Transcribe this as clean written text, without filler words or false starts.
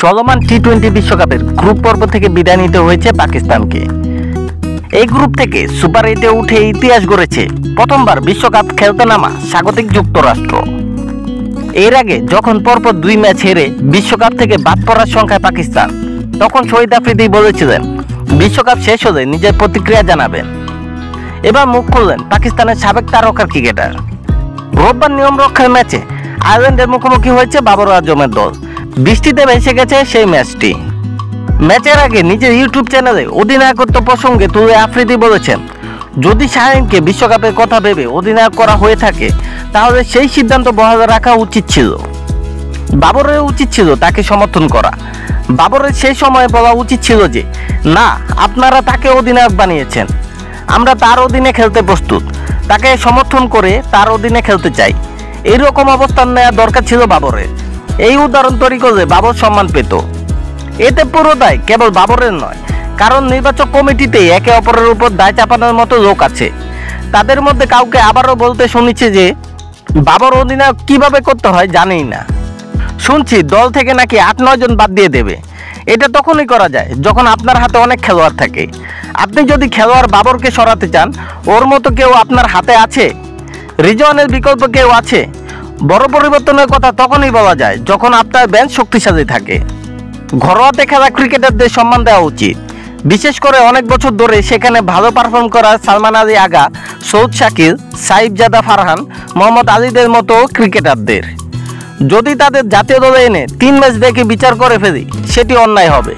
চলমান টি-20 বিশ্বকাপের গ্রুপ পর্ব থেকে বিদায় নিতে হয়েছে পাকিস্তানকে। এই গ্রুপ থেকে সুপার 8-এ উঠে ইতিহাস গড়েছে প্রথমবার বিশ্বকাপ খেলতে নামা স্বাগতিক যুক্তরাষ্ট্র। এর আগে যখন পরপর 2 ম্যাচ হেরে বিশ্বকাপ থেকে বাদ পড়ার সংখ্যায় পাকিস্তান, তখন শহীদ আফ্রিদি বলেছিলেন বিশ্বকাপ শেষ হলে নিজের প্রতিক্রিয়া জানাবেন। এবার মুখ খুললেন পাকিস্তানের সাবেক তারকা ক্রিকেটার। রোববার নিয়ম রক্ষার ম্যাচে আয়ারল্যান্ডের মুখোমুখি হয়েছে বাবর আজমের দল। বৃষ্টিতে ভেসে গেছে সেই ম্যাচটি। ম্যাচের আগে নিজের ইউটিউব চ্যানেলে অধিনায়কত্ব প্রসঙ্গে তুলে আফ্রিদি বলেছেন, যদি শাহীনকে বিশ্বকাপের কথা ভেবে অধিনায়ক করা হয়ে থাকে তাহলে সেই সিদ্ধান্ত বহাল রাখা উচিত ছিল। বাবরের উচিত ছিল তাকে সমর্থন করা। বাবরের সেই সময় বলা উচিত ছিল যে না, আপনারা তাকে অধিনায়ক বানিয়েছেন, আমরা তার অধীনে খেলতে প্রস্তুত, তাকে সমর্থন করে তার অধীনে খেলতে চাই। এইরকম অবস্থান নেওয়া দরকার ছিল বাবরের। এই উদাহরণ তৈরি করলে বাবর সম্মান পেত। এতে পুরো দায় কেবল বাবরের নয়, কারণ নির্বাচক কমিটিতে একে অপরের উপর দায় চাপানোর মতো লোক আছে। তাদের মধ্যে কাউকে আবারও বলতে শুনেছি যে বাবর অধিনায়ক কিভাবে করতে হয় জানেই না। শুনছি দল থেকে নাকি 8-9 জন বাদ দিয়ে দেবে। এটা তখনই করা যায় যখন আপনার হাতে অনেক খেলোয়াড় থাকে। আপনি যদি খেলোয়াড় বাবরকে সরাতে চান, ওর মতো কেউ আপনার হাতে আছে? রিজওয়ানের বিকল্প কেউ আছে? বড় পরিবর্তনের কথা তখনই বলা যায় যখন আপনার বেঞ্চ শক্তিশালী থাকে। ঘরোয়াতে খেলা ক্রিকেটারদের সম্মান দেওয়া উচিত, বিশেষ করে অনেক বছর ধরে সেখানে ভালো পারফর্ম করা সালমান আলী আগা, সৌদ শাকিল, সাইফজাদা ফারহান, মোহাম্মদ আলীদের মতো ক্রিকেটারদের। যদি তাদের জাতীয় দলে এনে 3 ম্যাচ দেখে বিচার করে ফেলি, সেটি অন্যায় হবে।